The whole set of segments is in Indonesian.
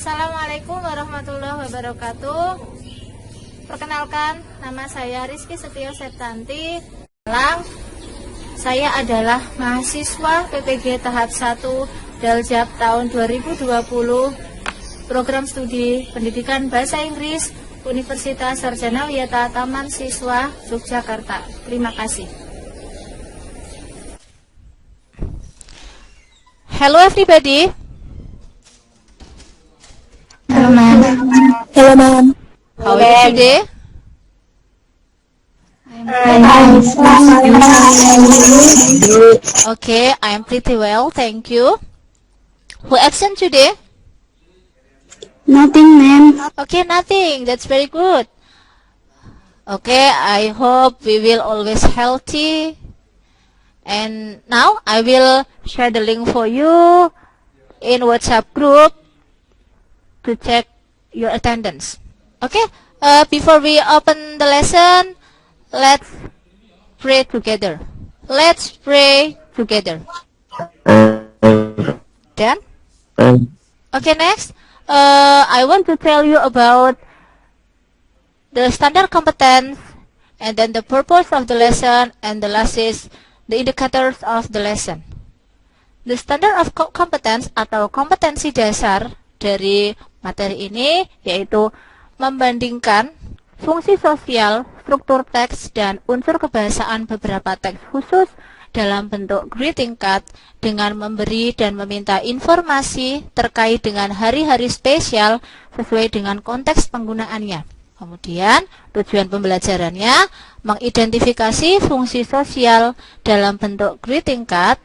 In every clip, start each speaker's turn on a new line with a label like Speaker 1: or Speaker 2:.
Speaker 1: Assalamualaikum warahmatullahi wabarakatuh. Perkenalkan, nama saya Rizky Setio Septanti. Saya adalah mahasiswa PPG tahap 1 Daljab tahun 2020, program studi Pendidikan Bahasa Inggris Universitas Sarjana Wiyata Taman Siswa Yogyakarta. Terima kasih.
Speaker 2: Hello everybody.
Speaker 3: Hello, ma'am. Hello, ma'am.
Speaker 2: How are you today?
Speaker 3: I'm fine.
Speaker 2: Okay, I am pretty well, thank you. Who absent today?
Speaker 3: Nothing, ma'am.
Speaker 2: Okay, nothing. That's very good. Okay, I hope we will always healthy. And now I will share the link for you in WhatsApp group to check your attendance. Okay, before we open the lesson, let's pray together. Let's pray together. Then, okay, next, I want to tell you about the standard competence, and then the purpose of the lesson, and the last is the indicators of the lesson. The standard of competence atau kompetensi dasar dari materi ini yaitu membandingkan fungsi sosial, struktur teks, dan unsur kebahasaan beberapa teks khusus dalam bentuk greeting card dengan memberi dan meminta informasi terkait dengan hari-hari spesial sesuai dengan konteks penggunaannya. Kemudian, tujuan pembelajarannya mengidentifikasi fungsi sosial dalam bentuk greeting card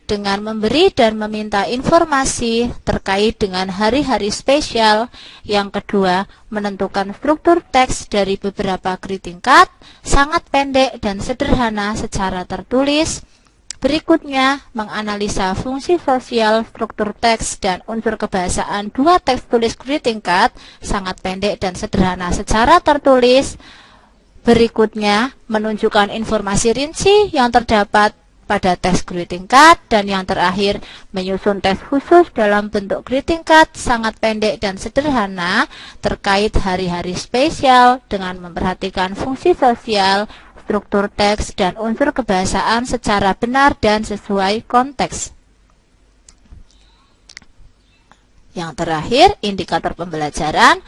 Speaker 2: dengan memberi dan meminta informasi terkait dengan hari-hari spesial. Yang kedua, menentukan struktur teks dari beberapa greeting card, sangat pendek dan sederhana secara tertulis. Berikutnya, menganalisa fungsi sosial, struktur teks, dan unsur kebahasaan dua teks tulis greeting card, sangat pendek dan sederhana secara tertulis. Berikutnya, menunjukkan informasi rinci yang terdapat pada teks greeting card, dan yang terakhir menyusun teks khusus dalam bentuk greeting card sangat pendek dan sederhana terkait hari-hari spesial dengan memperhatikan fungsi sosial, struktur teks, dan unsur kebahasaan secara benar dan sesuai konteks. Yang terakhir, indikator pembelajaran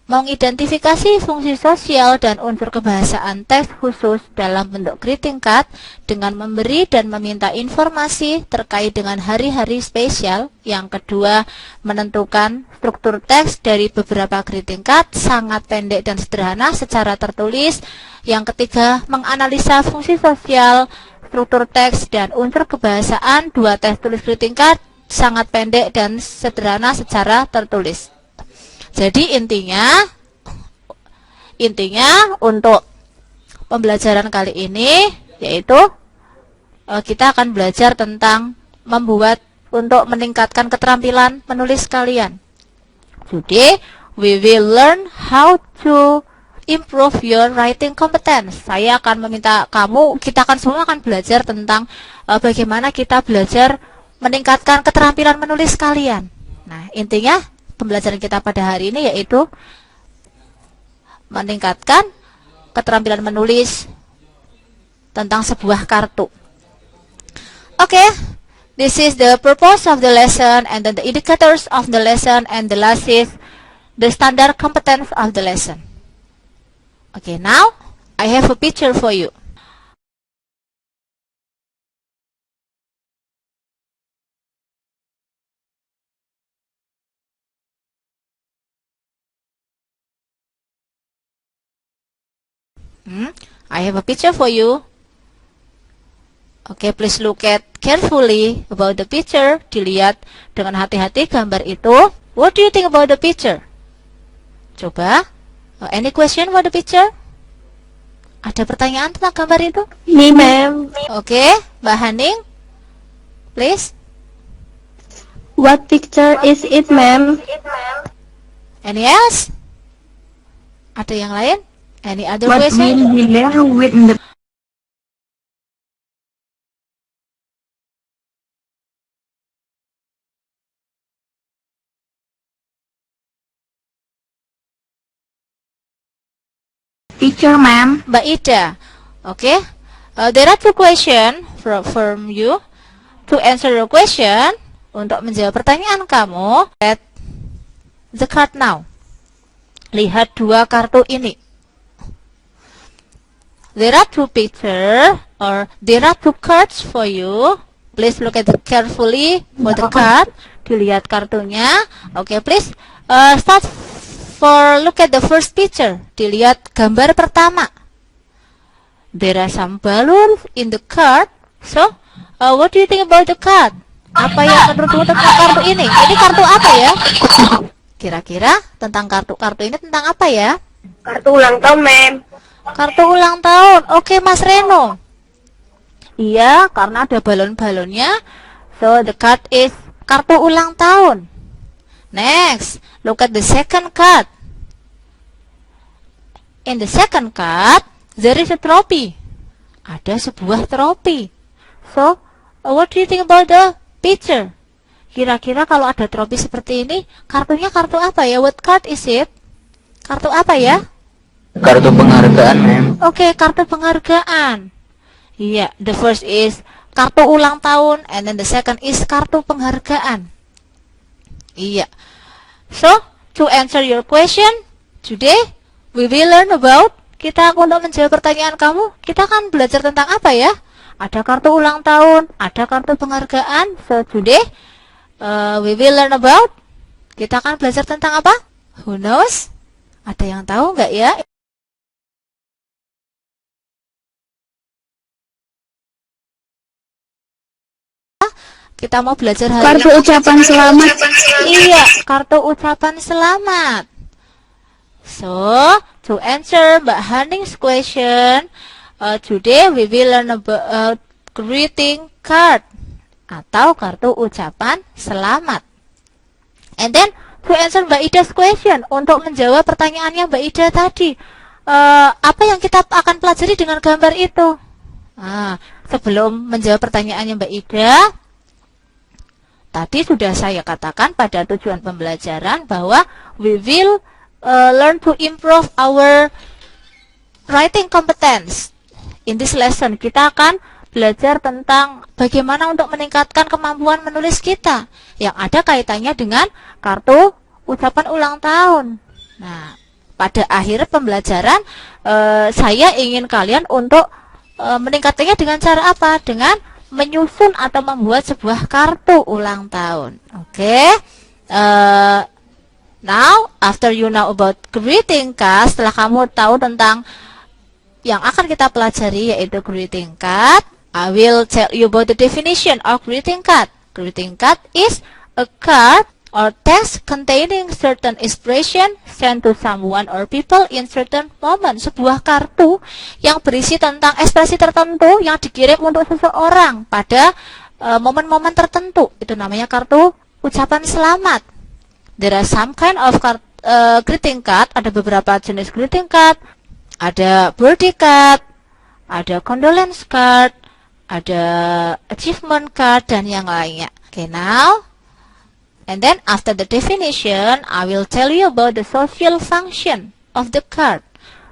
Speaker 2: mengidentifikasi fungsi sosial dan unsur kebahasaan teks khusus dalam bentuk greeting card dengan memberi dan meminta informasi terkait dengan hari-hari spesial. Yang kedua, menentukan struktur teks dari beberapa greeting card sangat pendek dan sederhana secara tertulis. Yang ketiga, menganalisa fungsi sosial, struktur teks, dan unsur kebahasaan dua teks tulis greeting card sangat pendek dan sederhana secara tertulis. Jadi intinya untuk pembelajaran kali ini yaitu kita akan belajar tentang untuk meningkatkan keterampilan menulis kalian. Today we will learn how to improve your writing competence. Saya akan meminta kita semua akan belajar tentang bagaimana kita belajar meningkatkan keterampilan menulis kalian. Nah, intinya pembelajaran kita pada hari ini yaitu meningkatkan keterampilan menulis tentang sebuah kartu. Okay, this is the purpose of the lesson, and then the indicators of the lesson, and the last is the standard competence of the lesson. Okay, now I have a picture for you. I have a picture for you. Okay, please look at carefully about the picture. Dilihat dengan hati-hati gambar itu. What do you think about the picture? Coba. Any question about the picture? Ada pertanyaan tentang gambar itu?
Speaker 3: Me, ma'am.
Speaker 2: Okay, Mbak Haning, please.
Speaker 3: What picture is it, ma'am?
Speaker 2: Any else? Ada yang lain? Any other
Speaker 4: What
Speaker 2: question?
Speaker 4: will we learn with the
Speaker 3: picture, ma'am?
Speaker 2: Mbak Ida. Okay. There are two questions from you. To answer your question, untuk menjawab pertanyaan kamu, at the card now. Lihat dua kartu ini. There are two pictures or there are two cards for you. Please look at it carefully for the card. Dilihat kartunya. Okay, please start for look at the first picture. Dilihat gambar pertama. There are some balloons in the card. So, what do you think about the card? Apa yang menurutmu tentang kartu ini? Ini kartu apa ya? Kira-kira tentang kartu-kartu ini tentang apa ya?
Speaker 3: Kartu ulang tahun, ma'am.
Speaker 2: Kartu ulang tahun. Oke, Mas Reno. Iya, karena ada balon-balonnya. So, the card is kartu ulang tahun. Next, look at the second card. In the second card, there is a trophy. Ada sebuah trofi. So, what do you think about the picture? Kira-kira kalau ada trofi seperti ini, kartunya kartu apa ya? What card is it? Kartu apa ya?
Speaker 4: Kartu penghargaan, ma'am.
Speaker 2: Oke, kartu penghargaan. Iya, the first is kartu ulang tahun, and then the second is kartu penghargaan. Iya. So, to answer your question, today we will learn about, kita untuk menjawab pertanyaan kamu, kita akan belajar tentang apa ya? Ada kartu ulang tahun, ada kartu penghargaan. So, today we will learn about, kita akan belajar tentang apa? Who knows? Ada yang tahu nggak ya? Kita mau belajar hari
Speaker 3: Kartu ucapan selamat.
Speaker 2: Iya, kartu ucapan selamat. So, to answer Mbak Haning's question, today we will learn about greeting card atau kartu ucapan selamat. And then, to answer Mbak Ida's question, untuk menjawab pertanyaannya Mbak Ida tadi, apa yang kita akan pelajari dengan gambar itu? Sebelum menjawab pertanyaannya Mbak Ida, tadi sudah saya katakan pada tujuan pembelajaran bahwa we will learn to improve our writing competence. In this lesson, kita akan belajar tentang bagaimana untuk meningkatkan kemampuan menulis kita yang ada kaitannya dengan kartu ucapan ulang tahun. Nah, pada akhir pembelajaran, saya ingin kalian untuk meningkatkannya dengan cara apa? Dengan menyusun atau membuat sebuah kartu ulang tahun. Oke. Now, after you know about greeting card, setelah kamu tahu tentang yang akan kita pelajari yaitu greeting card, I will tell you about the definition of greeting card. Greeting card is a card or text containing certain expression sent to someone or people in certain moment. Sebuah kartu yang berisi tentang ekspresi tertentu yang dikirim untuk seseorang pada momen-momen tertentu. Itu namanya kartu ucapan selamat. There are some kind of greeting card. Ada beberapa jenis greeting card. Ada birthday card, ada condolence card, ada achievement card, dan yang lainnya. Okay, now, and then after the definition, I will tell you about the social function of the card.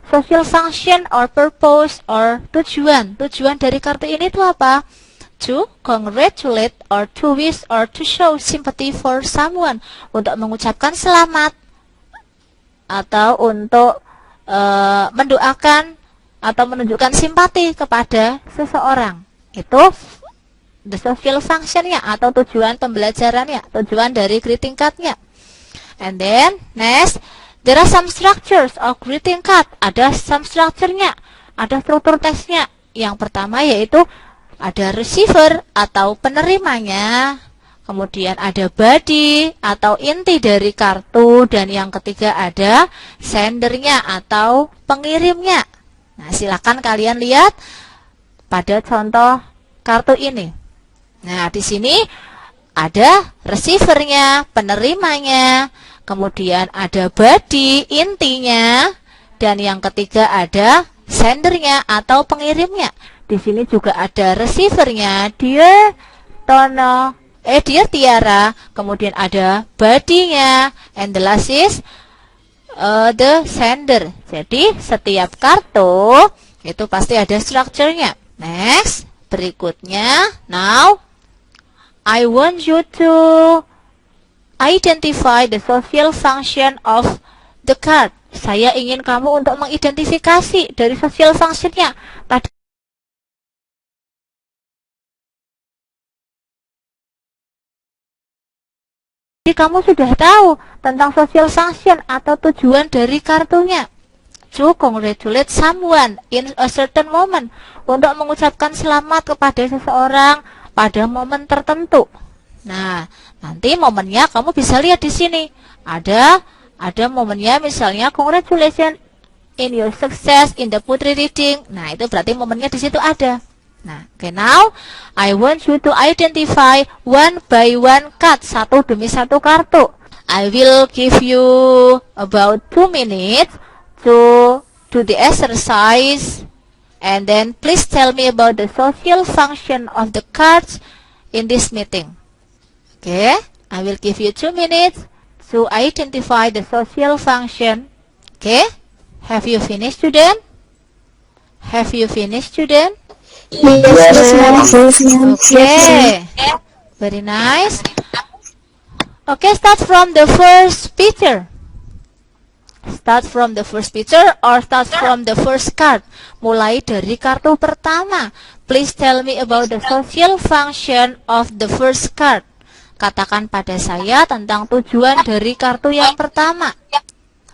Speaker 2: Social function or purpose or tujuan. Tujuan dari kartu ini itu apa? To congratulate or to wish or to show sympathy for someone. Untuk mengucapkan selamat atau untuk mendoakan atau menunjukkan simpati kepada seseorang. Itu the social function-nya atau tujuan pembelajarannya, tujuan dari greeting card-nya. And then next, there are some structures of greeting card. Ada some structure-nya, ada struktur teksnya. Yang pertama yaitu ada receiver atau penerimanya, kemudian ada body atau inti dari kartu, dan yang ketiga ada sendernya atau pengirimnya. Nah, silakan kalian lihat pada contoh kartu ini. Nah, di sini ada receivernya, penerimanya, kemudian ada body, intinya, dan yang ketiga ada sendernya atau pengirimnya. Di sini juga ada receivernya, Dear Tono, Dear Tiara, kemudian ada body-nya, and the last is the sender. Jadi setiap kartu itu pasti ada strukturnya. Next, berikutnya. Now, I want you to identify the social function of the card. Saya ingin kamu untuk mengidentifikasi dari social functionnya. Jadi kamu sudah tahu tentang social function atau tujuan dari kartunya. To congratulate someone in a certain moment. Untuk mengucapkan selamat kepada seseorang pada momen tertentu. Nah, nanti momennya kamu bisa lihat di sini. Ada momennya, misalnya congratulations in your success in the putri reading. Nah, itu berarti momennya di situ ada. Nah, okay, now I want you to identify one by one card, satu demi satu kartu. I will give you about 2 minutes to do the exercise, and then please tell me about the social function of the cards in this meeting. Okay, I will give you 2 minutes to identify the social function. Okay, have you finished, student? Have you finished, student?
Speaker 3: Yes, ma'am.
Speaker 2: Okay, very nice. Okay, start from the first picture. Start from the first picture or start from the first card. Mulai dari kartu pertama. Please tell me about the social function of the first card. Katakan pada saya tentang tujuan dari kartu yang pertama.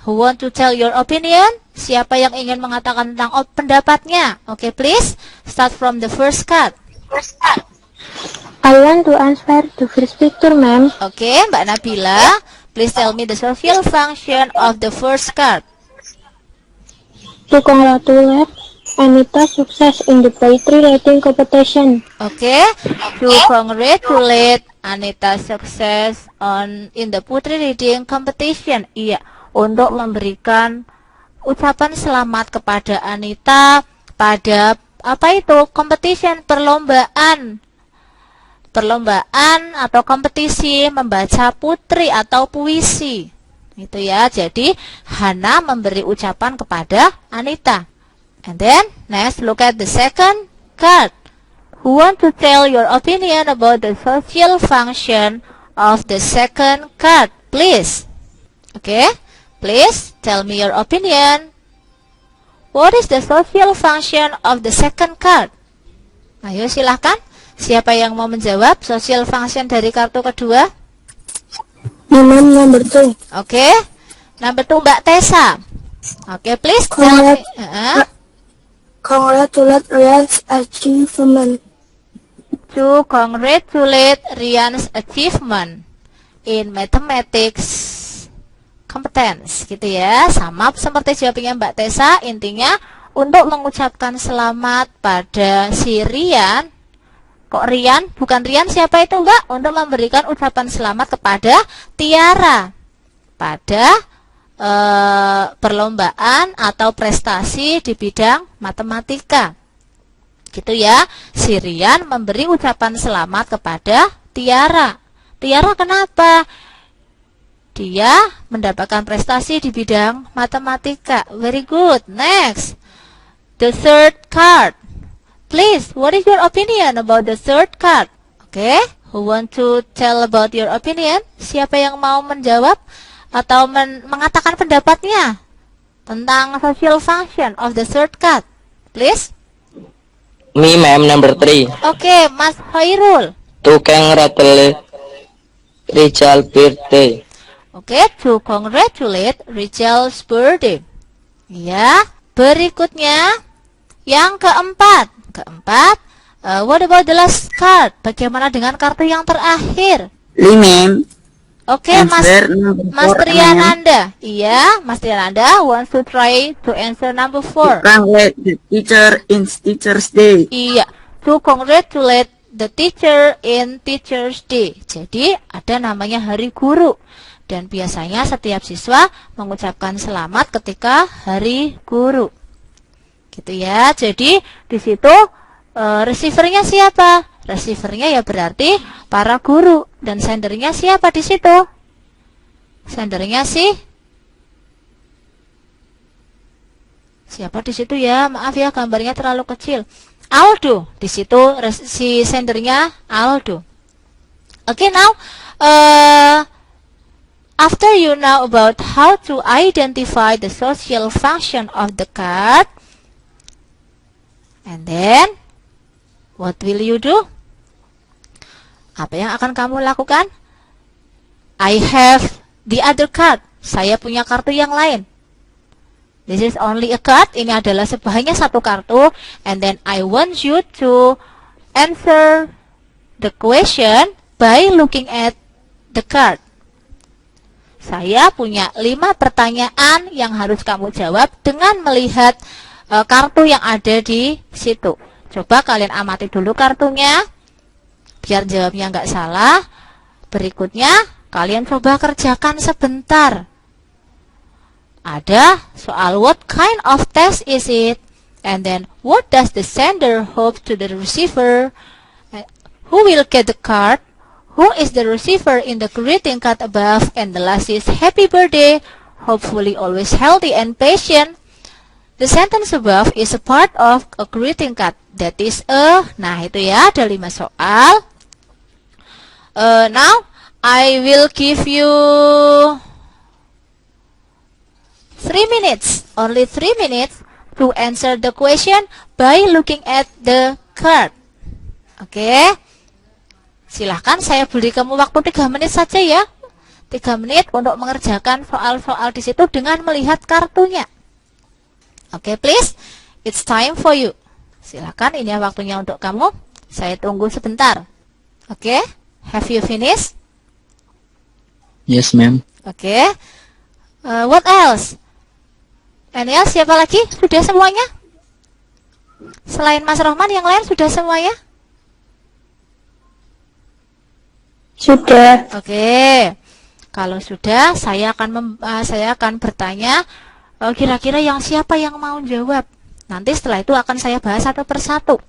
Speaker 2: Who want to tell your opinion? Siapa yang ingin mengatakan tentang pendapatnya? Okay, please start from the first card.
Speaker 3: I want to answer the first picture, ma'am.
Speaker 2: Okay, Mbak Nabila, please tell me the social function of the first card.
Speaker 3: To congratulate Anita's success in the poetry writing competition.
Speaker 2: Okay, to congratulate Anita's success in the poetry reading competition. Iya, untuk memberikan ucapan selamat kepada Anita pada apa itu? Competition, perlombaan atau kompetisi membaca putri atau puisi. Itu ya. Jadi Hana memberi ucapan kepada Anita. And then next, look at the second card. Who want to tell your opinion about the social function of the second card? Please. Okay, please tell me your opinion. What is the social function of the second card? Ayo silahkan. Siapa yang mau menjawab social function dari kartu kedua?
Speaker 3: Ma'am, number 2.
Speaker 2: Okay, number 2 Mbak Tessa. Okay, please tell me.
Speaker 3: Congratulate Ryan's achievement.
Speaker 2: To congratulate Rian's achievement in mathematics competence, gitu ya. Sama seperti jawabannya Mbak Tessa, intinya untuk mengucapkan selamat pada si Rian. Kok Rian? Bukan Rian, siapa itu Mbak? Untuk memberikan ucapan selamat kepada Tiara pada perlombaan atau prestasi di bidang matematika. Gitu ya. Si Rian memberi ucapan selamat kepada Tiara. Tiara kenapa? Dia mendapatkan prestasi di bidang matematika. Very good. Next, the third card. Please, what is your opinion about the third card? Okay, who want to tell about your opinion? Siapa yang mau menjawab atau mengatakan pendapatnya tentang social function of the third card? Please.
Speaker 4: Me, ma'am, number 3.
Speaker 2: Okay, Mas Hoirul.
Speaker 4: To congratulate Rizal's birthday.
Speaker 2: Okay, to congratulate Rizal's birthday. Ya, berikutnya yang keempat. What about the last card? Bagaimana dengan kartu yang terakhir?
Speaker 5: Ma'am.
Speaker 2: Oke, Mas Triananda. Iya, Mas Triananda wants to try to answer number 4.
Speaker 5: Congratulate the teacher in Teacher's Day.
Speaker 2: Iya, to congratulate the teacher in Teacher's Day. Jadi ada namanya Hari Guru. Dan biasanya setiap siswa mengucapkan selamat ketika Hari Guru. Gitu ya. Jadi di situ receivernya siapa? Receivernya ya berarti para guru, dan sendernya siapa di situ? Sendernya si Siapa di situ ya? Maaf ya, gambarnya terlalu kecil. Aldo. Di situ si sendernya Aldo. Okay, now after you know about how to identify the social function of the card, and then what will you do? Apa yang akan kamu lakukan? I have the other card. Saya punya kartu yang lain. This is only a card. Ini adalah hanya satu kartu. And then I want you to answer the question by looking at the card. Saya punya 5 pertanyaan yang harus kamu jawab dengan melihat kartu yang ada di situ. Coba kalian amati dulu kartunya, biar jawabnya nggak salah. Berikutnya, kalian coba kerjakan sebentar. Ada soal what kind of test is it? And then what does the sender hope to the receiver? Who will get the card? Who is the receiver in the greeting card above? And the last is happy birthday, hopefully always healthy and patient. The sentence above is a part of a greeting card. That is nah itu ya, ada 5 soal. Now I will give you 3 minutes, only 3 minutes to answer the question by looking at the card. Oke. Silahkan saya beri kamu waktu 3 menit saja ya. 3 menit untuk mengerjakan soal-soal di situ dengan melihat kartunya. Oke, please. It's time for you. Silahkan, ini waktunya untuk kamu. Saya tunggu sebentar. Oke. Have you finished?
Speaker 4: Yes, ma'am.
Speaker 2: Oke. What else? Any else? Siapa lagi? Sudah semuanya? Selain Mas Rohman, yang lain sudah semuanya?
Speaker 3: Sudah.
Speaker 2: Oke. Kalau sudah, saya akan bertanya, kira-kira yang siapa yang mau jawab? Nanti setelah itu akan saya bahas satu persatu.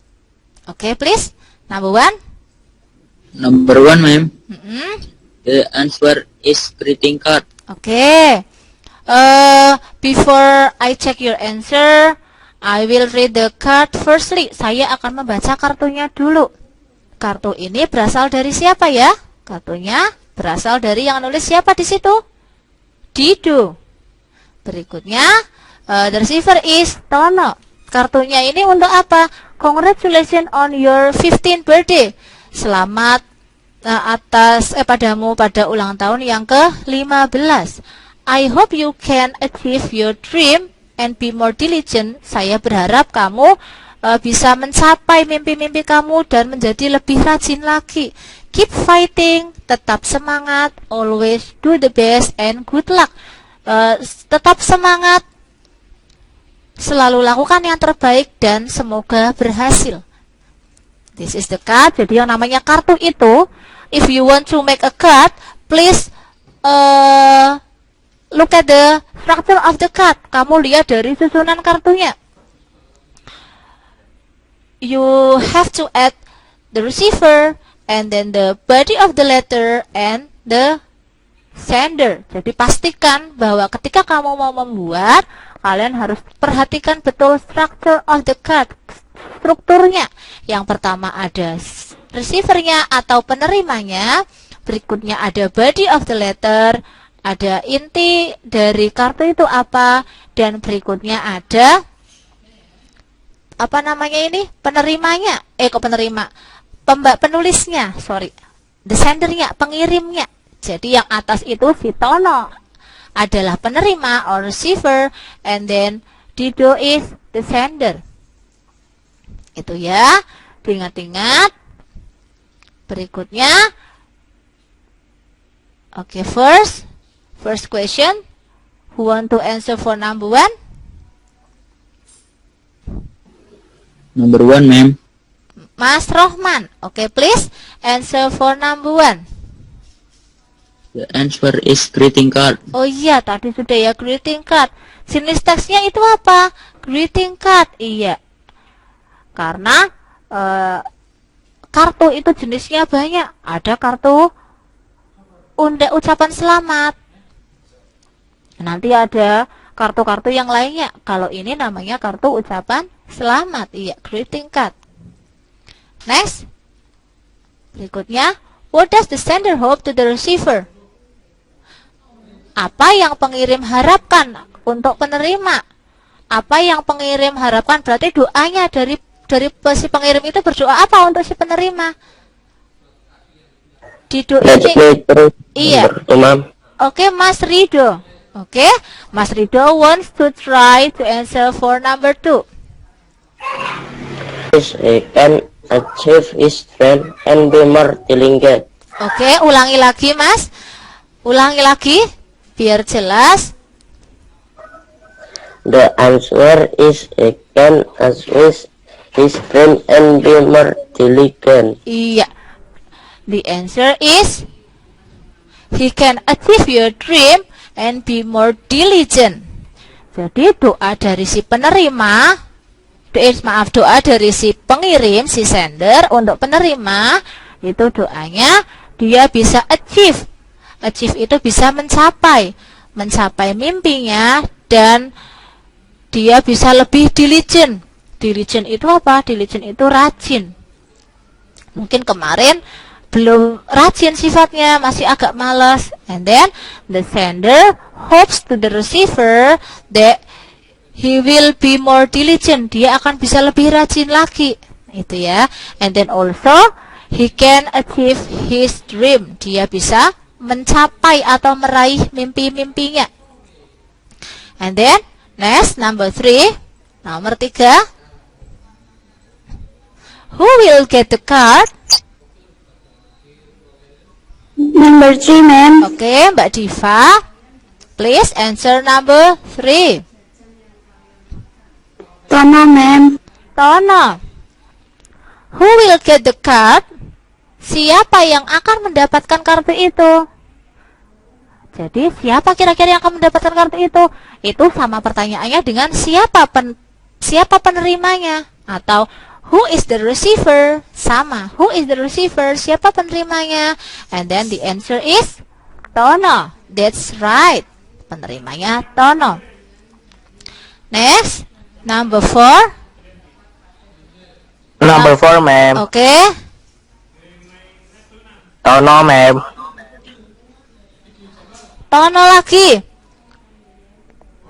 Speaker 2: Oke, please. Number 1.
Speaker 4: Number 1, ma'am. The answer is greeting card.
Speaker 2: Oke. Before I check your answer, I will read the card firstly. Saya akan membaca kartunya dulu. Kartu ini berasal dari siapa ya? Kartunya berasal dari yang nulis siapa di situ? Dido. Berikutnya, the receiver is Tono. Kartunya ini untuk apa? Congratulations on your 15th birthday. Selamat padamu pada ulang tahun yang ke-15. I hope you can achieve your dream and be more diligent. Saya berharap kamu bisa mencapai mimpi-mimpi kamu dan menjadi lebih rajin lagi. Keep fighting, tetap semangat, always do the best and good luck. Tetap semangat, selalu lakukan yang terbaik dan semoga berhasil. This is the card. Jadi yang namanya kartu itu, if you want to make a card, please look at the structure of the card. Kamu lihat dari susunan kartunya. You have to add the receiver, and then the body of the letter, and the sender. Jadi pastikan bahwa ketika kamu mau membuat, kalian harus perhatikan betul structure of the card. Strukturnya. Yang pertama ada receivernya atau penerimanya. Berikutnya ada body of the letter. Ada inti dari kartu itu apa. Dan berikutnya ada apa namanya ini? Penerimanya. Penulisnya, sorry. The sendernya, pengirimnya. Jadi yang atas itu si Tono adalah penerima or receiver, and then Dido is the sender. Itu ya, diingat-ingat. Berikutnya, oke, first question. Who want to answer for number 1?
Speaker 4: Number 1, ma'am.
Speaker 2: Mas Rohman. Oke, please answer for number 1.
Speaker 4: The answer is greeting card.
Speaker 2: Oh iya, tadi sudah ya, greeting card. Jenis teksnya itu apa? Greeting card. Iya. Karena kartu itu jenisnya banyak. Ada kartu ucapan selamat. Nanti ada kartu-kartu yang lainnya. Kalau ini namanya kartu ucapan selamat. Iya, greeting card. Next. Berikutnya, what does the sender hope to the receiver? Apa yang pengirim harapkan untuk penerima? Apa yang pengirim harapkan? Berarti doanya dari si pengirim itu berdoa apa untuk si penerima? Di doa ini. Iya. Oke, Mas Rido. Oke, Mas Rido wants to try to answer for number 2.
Speaker 6: He can achieve his dream and be more diligent.
Speaker 2: Oke, ulangi lagi, Mas. Ulangi lagi biar jelas.
Speaker 6: The answer is he can achieve his dream and be more diligent.
Speaker 2: Iya. The answer is he can achieve your dream and be more diligent. Jadi doa dari si penerima, doa dari si pengirim, si sender untuk penerima, itu doanya dia bisa achieve. Achieve itu bisa mencapai mimpinya, dan dia bisa lebih diligent. Diligent itu apa? Diligent itu rajin. Mungkin kemarin belum rajin sifatnya, masih agak malas. And then the sender hopes to the receiver that he will be more diligent. Dia akan bisa lebih rajin lagi. Itu ya. And then also he can achieve his dream. Dia bisa mencapai atau meraih mimpi-mimpinya. And then next, number 3. Nomor 3. Who will get the card?
Speaker 3: Number 3, ma'am.
Speaker 2: Oke, Mbak Diva. Please answer number 3.
Speaker 3: Tono, ma'am.
Speaker 2: Tono. Who will get the card? Siapa yang akan mendapatkan kartu itu? Jadi, siapa kira-kira yang akan mendapatkan kartu itu? Itu sama pertanyaannya dengan siapa penerimanya? Atau who is the receiver? Sama, who is the receiver? Siapa penerimanya? And then the answer is Tono. That's right. Penerimanya Tono. Next, number 4.
Speaker 6: Number 4, ma'am.
Speaker 2: Oke.
Speaker 6: Tono, ma'am.
Speaker 2: Tono lagi.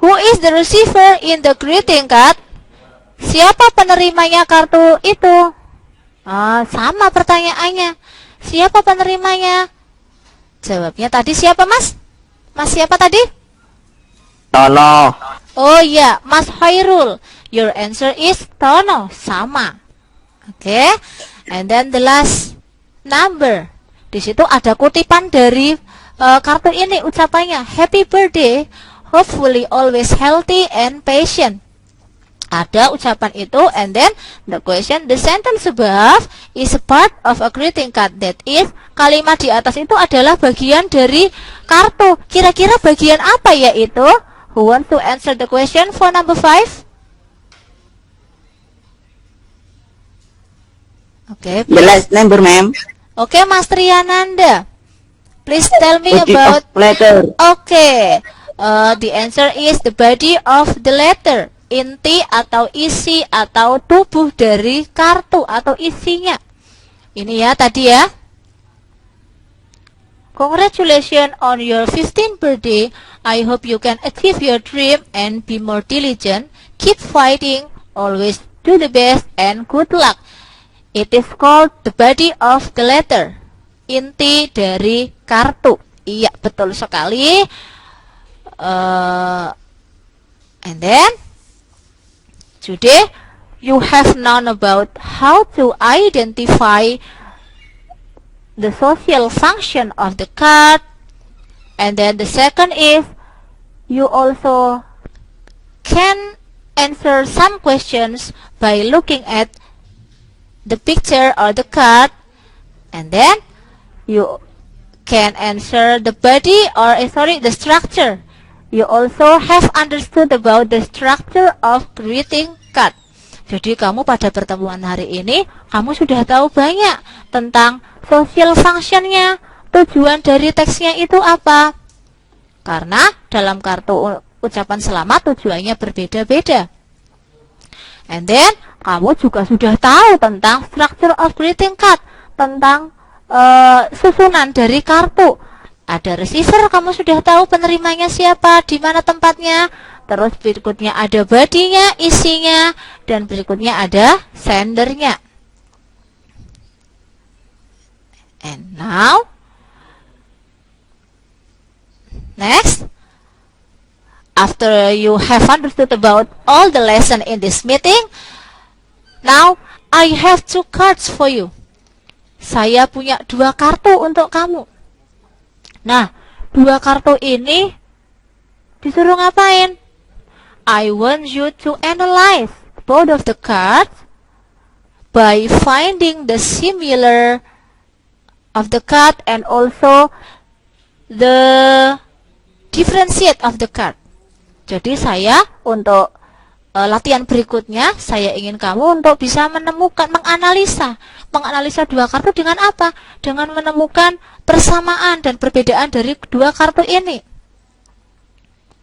Speaker 2: Who is the receiver in the greeting card? Siapa penerimanya kartu itu? Sama pertanyaannya. Siapa penerimanya? Jawabnya tadi siapa, Mas? Mas siapa tadi?
Speaker 6: Tono.
Speaker 2: Oh iya, Mas Khairul. Your answer is Tono. Sama. Oke. And then the last number. Di situ ada kutipan dari kartu ini, ucapannya Happy birthday, hopefully always healthy and patient. Ada ucapan itu, and then the question, the sentence above is a part of a greeting card. That is, kalimat di atas itu adalah bagian dari kartu. Kira-kira bagian apa ya itu? Who want to answer the question for number 5? Oke,
Speaker 5: The last number, ma'am.
Speaker 2: Oke, Mas Triananda. Please tell me
Speaker 6: Body
Speaker 2: about.
Speaker 6: of letter.
Speaker 2: Oke, the answer is the body of the letter. Inti atau isi atau tubuh dari kartu atau isinya. Ini ya tadi ya. Congratulations on your 15th birthday. I hope you can achieve your dream and be more diligent. Keep fighting. Always do the best and good luck. It is called the body of the letter. Inti dari kartu. Iya, betul sekali. And then, today you have known about how to identify the social function of the card. And then the second is, you also can answer some questions by looking at the picture or the card, and then you can answer the body or the structure. You also have understood about the structure of greeting card. Jadi kamu pada pertemuan hari ini, kamu sudah tahu banyak tentang social functionnya, tujuan dari teksnya itu apa. Karena dalam kartu ucapan selamat tujuannya berbeda-beda. And then, kamu juga sudah tahu tentang structure of greeting card, tentang susunan dari kartu. Ada receiver, kamu sudah tahu penerimanya siapa, di mana tempatnya. Terus berikutnya ada body-nya, isinya, dan berikutnya ada sendernya. And now, next, after you have understood about all the lesson in this meeting, now I have 2 cards for you. Saya punya 2 kartu untuk kamu. Nah, 2 kartu ini disuruh ngapain? I want you to analyze both of the cards by finding the similar of the card and also the differentiate of the card. Jadi saya untuk latihan berikutnya, saya ingin kamu untuk bisa menemukan, menganalisa 2 kartu dengan apa? Dengan menemukan persamaan dan perbedaan dari 2 kartu ini.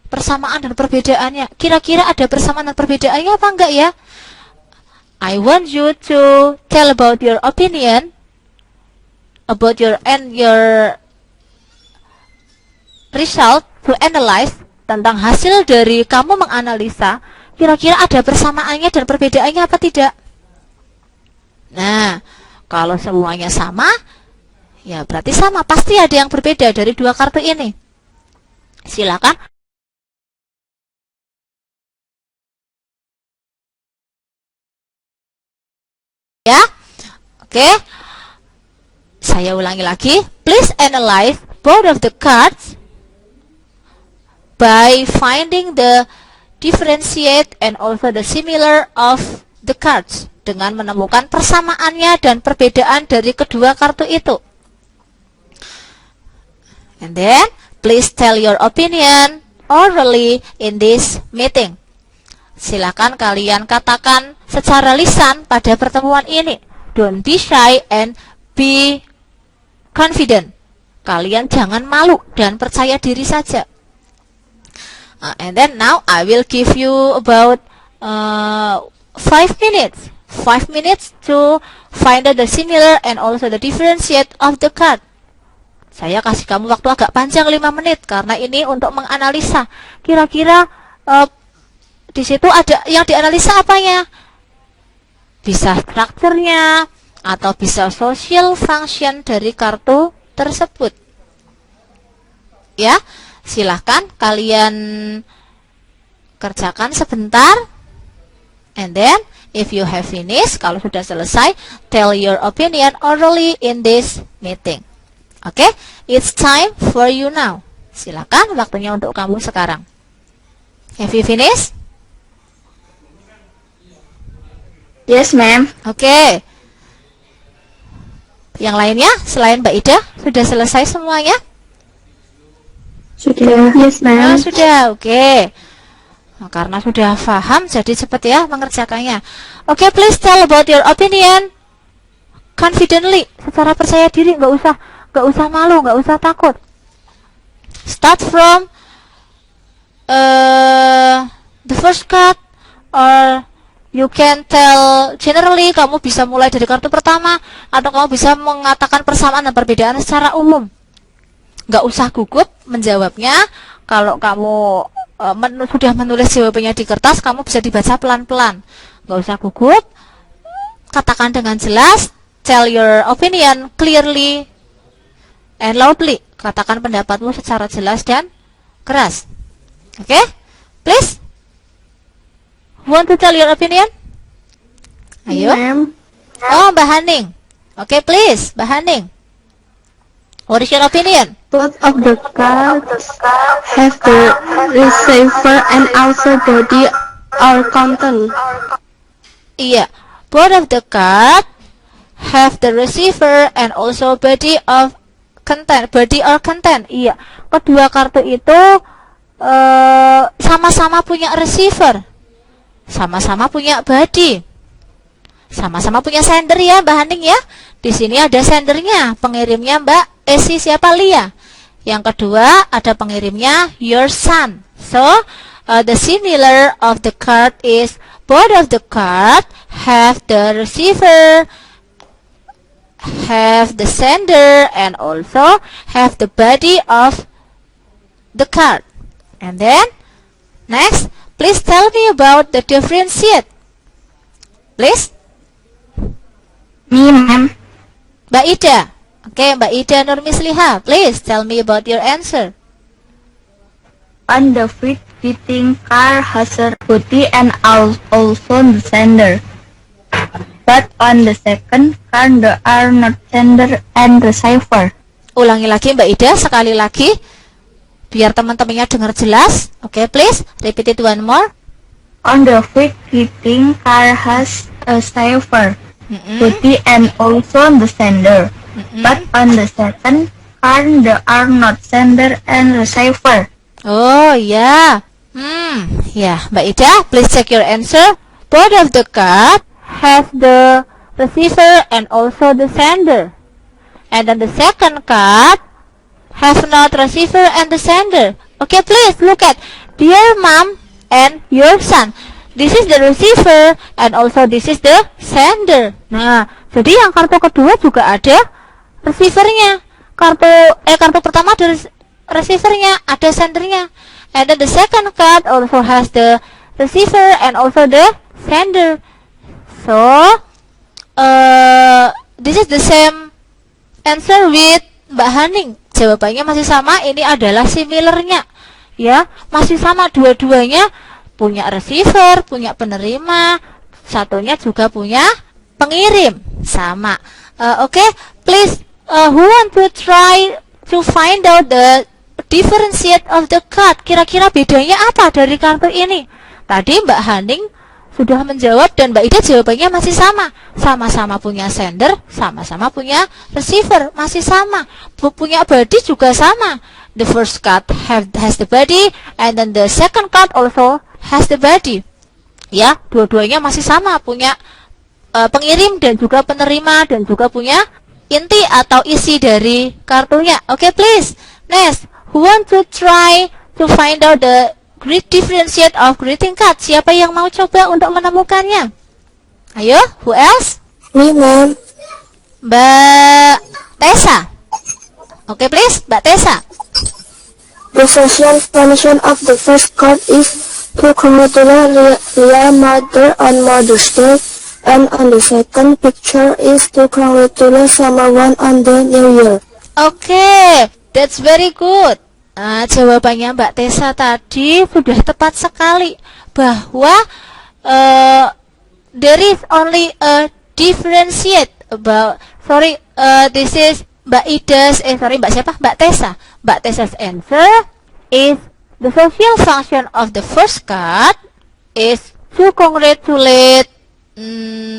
Speaker 2: Persamaan dan perbedaannya, kira-kira ada persamaan dan perbedaannya apa enggak ya? I want you to tell about your opinion about your result, to analyze tentang hasil dari kamu menganalisa, kira-kira ada persamaannya dan perbedaannya apa tidak? Nah, kalau semuanya sama, ya berarti sama, pasti ada yang berbeda dari 2 kartu ini. Silakan. Ya, oke. Saya ulangi lagi. Please analyze both of the cards by finding the differentiate and also the similar of the cards, dengan menemukan persamaannya dan perbedaan dari kedua kartu itu. And then, please tell your opinion orally in this meeting. Silakan kalian katakan secara lisan pada pertemuan ini. Don't be shy and be confident. Kalian jangan malu dan percaya diri saja. And then now I will give you about 5 minutes. 5 minutes to find out the similar and also the differentiate of the card. Saya kasih kamu waktu agak panjang 5 menit karena ini untuk menganalisa. Kira-kira di situ ada yang dianalisa apanya? Bisa strukturnya atau bisa social function dari kartu tersebut. Ya, silahkan kalian kerjakan sebentar. And then, if you have finished, kalau sudah selesai, tell your opinion orally in this meeting. Oke, it's time for you now. Silakan, waktunya untuk kamu sekarang. Have you finished?
Speaker 5: Yes, ma'am.
Speaker 2: Oke. Yang lainnya, selain Mbak Ida, sudah selesai semuanya?
Speaker 3: Sudah. Yes, ma'am.
Speaker 2: Sudah, oke. Nah, karena sudah paham, jadi cepat ya mengerjakannya. Oke, please tell about your opinion confidently, secara percaya diri, nggak usah malu, nggak usah takut. Start from the first card, or you can tell generally. Kamu bisa mulai dari kartu pertama, atau kamu bisa mengatakan persamaan dan perbedaan secara umum. Nggak usah gugup menjawabnya. Kalau kamu sudah menulis jawabannya di kertas, kamu bisa dibaca pelan-pelan. Nggak usah gugup, katakan dengan jelas. Tell your opinion clearly and loudly. Katakan pendapatmu secara jelas dan keras. Oke? Please. Want to tell your opinion? Ayo. Oh, Mbak Haning. Oke, please, Mbak Haning. What is your opinion?
Speaker 3: Both of the cards have the receiver and also body or content.
Speaker 2: Iya, both of the cards have the receiver and also body of content. Body or content. Iya, kedua kartu itu sama-sama punya receiver, sama-sama punya body, sama-sama punya sender ya, Mbak Haning ya. Di sini ada sendernya, pengirimnya Mbak Esi siapa? Lia. Yang kedua ada pengirimnya your son. So, the similar of the card is both of the card have the receiver, have the sender, and also have the body of the card. And then next, please tell me about the differentiate. Please.
Speaker 5: Me, ma'am.
Speaker 2: Mbak Ida. Okay, Mbak Ida Nurmisliha, please tell me about your answer.
Speaker 5: On the free greeting card has a body and also the sender. But on the second card there are not sender and receiver.
Speaker 2: Ulangi lagi Mbak Ida, sekali lagi biar teman-temannya dengar jelas. Okay, please repeat it one more.
Speaker 5: On the free greeting card has a receiver, body and also the sender. But on the second card there are not sender and receiver.
Speaker 2: Oh ya, ya Mbak Ida, please check your answer. Both of the card have the receiver and also the sender. And then the second card have not receiver and the sender. Okay, please look at dear mom and your son. This is the receiver and also this is the sender. Nah, jadi yang kartu kedua juga ada receivernya. Kartu pertama ada receivernya, ada sendernya. And then the second card also has the receiver and also the sender. So, this is the same answer with Mbak Haning. Jawabannya masih sama, ini adalah similarnya. Ya, masih sama dua-duanya punya receiver, punya penerima, satunya juga punya pengirim. Sama. Okay, please, who want to try to find out the differentiate of the card? Kira-kira bedanya apa dari kartu ini? Tadi Mbak Haning sudah menjawab dan Mbak Ida jawabannya masih sama. Sama-sama punya sender, sama-sama punya receiver, masih sama. Punya body juga sama. The first card has the body and then the second card also has the body. Ya, dua-duanya masih sama, punya pengirim dan juga penerima dan juga punya inti atau isi dari kartunya. Okay, please. Next, who want to try to find out the great differentiate of greeting card? Siapa yang mau coba untuk menemukannya? Ayo, who else?
Speaker 3: Me, ma'am.
Speaker 2: Mbak Tessa. Okay, please, Mbak Tessa.
Speaker 3: The social function of the first card is to congratulate your mother on Mother's Day, and on the second picture is to congratulate someone on the New Year.
Speaker 2: Okay, that's very good. Jawabannya Mbak Tessa tadi sudah tepat sekali bahwa there is only a differentiate about this is Mbak Ida's Mbak Tessa. Mbak Tessa's answer is the social function of the first card is to congratulate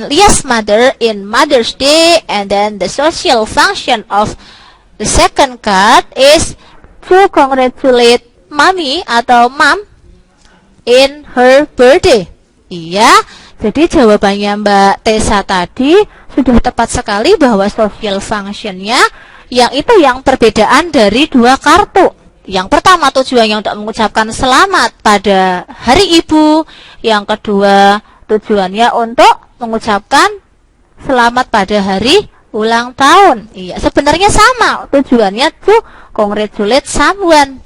Speaker 2: Lia's mother in Mother's Day, and then the social function of the second card is to congratulate mommy atau mom in her birthday. Iya, jadi jawabannya Mbak Tessa tadi sudah tepat sekali bahwa social functionnya yang perbedaan dari dua kartu. Yang pertama tujuannya untuk mengucapkan selamat pada Hari Ibu, yang kedua tujuannya untuk mengucapkan selamat pada hari ulang tahun. Iya, sebenarnya sama. Tujuannya to congratulate someone.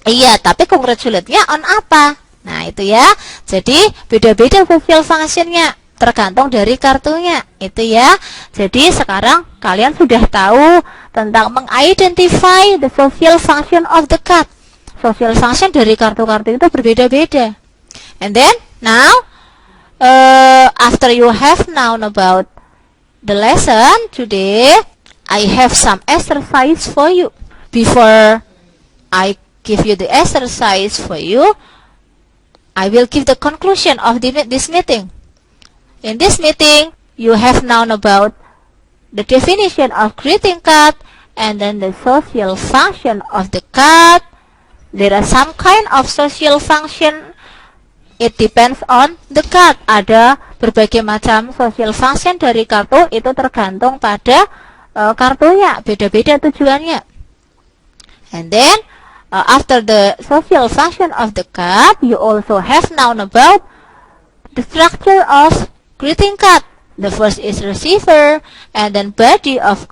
Speaker 2: Iya, tapi congratulate-nya on apa? Nah, itu ya. Jadi, beda-beda social function-nya. Tergantung dari kartunya. Itu ya. Jadi, sekarang kalian sudah tahu tentang mengidentify the social function of the card. Social function dari kartu-kartu itu berbeda-beda. And then, now, after you have known about the lesson today, I have some exercise for you. Before I give you the exercise for you, I will give the conclusion of this meeting. In this meeting, you have known about the definition of greeting card and then the social function of the card. There are some kind of social function. It depends on the card. Ada berbagai macam social function dari kartu, itu tergantung pada kartunya, beda-beda tujuannya. And then after the social function of the card, you also have known about the structure of greeting card. The first is receiver, and then body of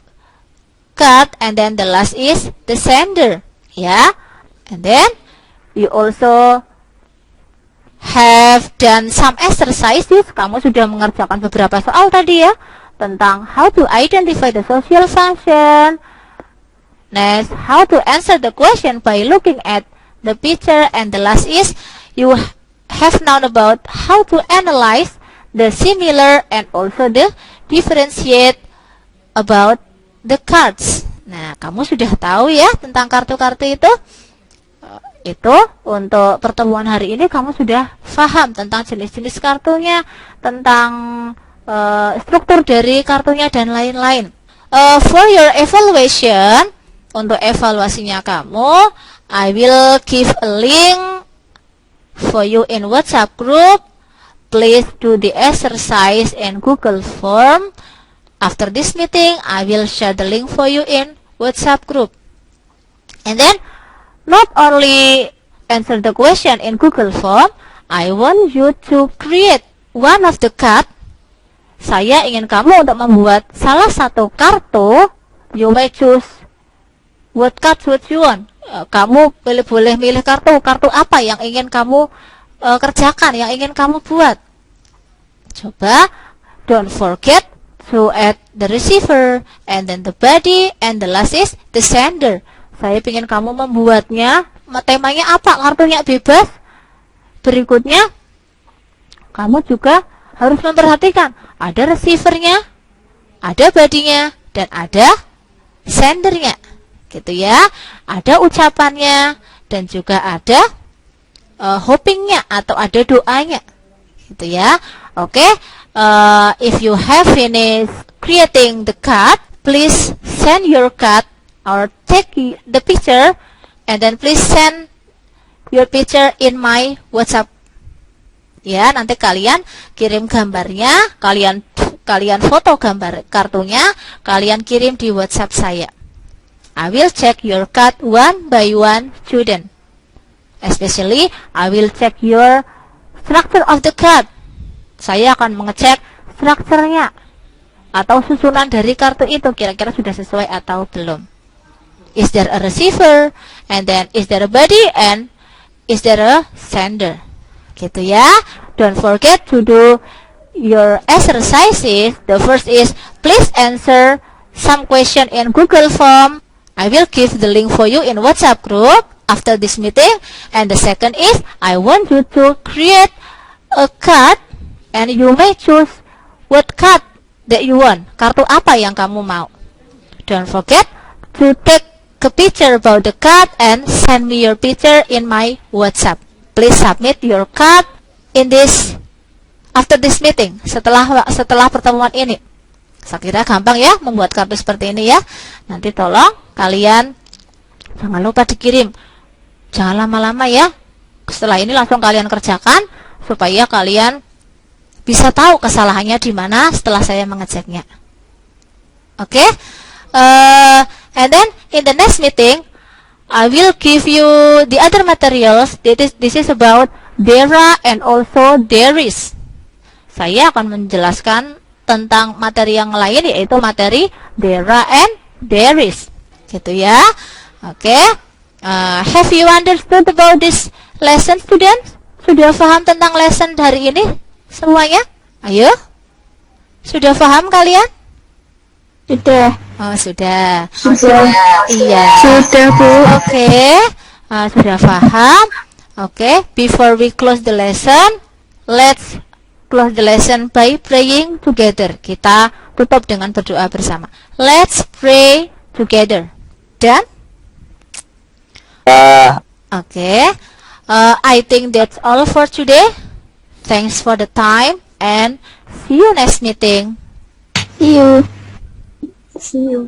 Speaker 2: card, and then the last is the sender. Ya, and then you also have done some exercises. Kamu sudah mengerjakan beberapa soal tadi ya, tentang how to identify the social function. Next, how to answer the question by looking at the picture, and the last is you have known about how to analyze the similar and also the differentiate about the cards. Nah, kamu sudah tahu ya tentang kartu-kartu itu. Itu untuk pertemuan hari ini kamu sudah paham tentang jenis-jenis kartunya, tentang struktur dari kartunya dan lain-lain. For your evaluation, untuk evaluasinya kamu, I will give a link for you in WhatsApp group. Please do the exercise in Google Form. After this meeting, I will share the link for you in WhatsApp group. And then, not only answer the question in Google Form, I want you to create one of the card. Saya ingin kamu untuk membuat salah satu kartu. You may choose what card would you want. Kamu boleh milih kartu apa yang ingin kamu kerjakan, yang ingin kamu buat. Coba, don't forget to add the receiver, and then the body, and the last is the sender. Saya ingin kamu membuatnya, temanya apa, kartunya bebas. Berikutnya, kamu juga harus memperhatikan, ada receivernya, ada bodinya, dan ada sendernya. Gitu ya, ada ucapannya, dan juga ada hopingnya, atau ada doanya. Gitu ya. Oke, if you have finished creating the card, please send your card or take the picture, and then please send your picture in my WhatsApp. Ya, nanti kalian kirim gambarnya, kalian foto gambar kartunya, kalian kirim di WhatsApp saya. I will check your card one by one, student. Especially, I will check your structure of the card. Saya akan mengecek strukturnya atau susunan dari kartu itu, kira-kira sudah sesuai atau belum. Is there a receiver, and then is there a body, and is there a sender? Gitu ya. Don't forget to do your exercises. The first is please answer some question in Google Form. I will give the link for you in WhatsApp group after this meeting. And the second is I want you to create a card, and you may choose what card that you want. Kartu apa yang kamu mau. Don't forget to take a picture about the card and send me your picture in my WhatsApp. Please submit your card in this after this meeting, setelah pertemuan ini. Saya kira gampang ya membuat kartu seperti ini ya. Nanti tolong kalian jangan lupa dikirim. Jangan lama-lama ya. Setelah ini langsung kalian kerjakan supaya kalian bisa tahu kesalahannya di mana setelah saya mengeceknya. Oke? And then in the next meeting, I will give you the other materials. This is about there and also there is. Saya akan menjelaskan tentang materi yang lain, yaitu materi there and there is. Gitu ya. Oke. Have you understood about this lesson, students? Sudah paham tentang lesson hari ini semuanya? Ayo. Sudah paham kalian?
Speaker 5: Sudah.
Speaker 2: Oh, sudah.
Speaker 5: Sudah.
Speaker 2: Iya.
Speaker 5: Sudah, Bu.
Speaker 2: Oke. Sudah paham? Oke. Before we close the lesson, let's close the lesson by praying together. Kita tutup dengan berdoa bersama. Let's pray together. Done? Okay. I think that's all for today. Thanks for the time and see you next meeting.
Speaker 5: See you.
Speaker 3: See you.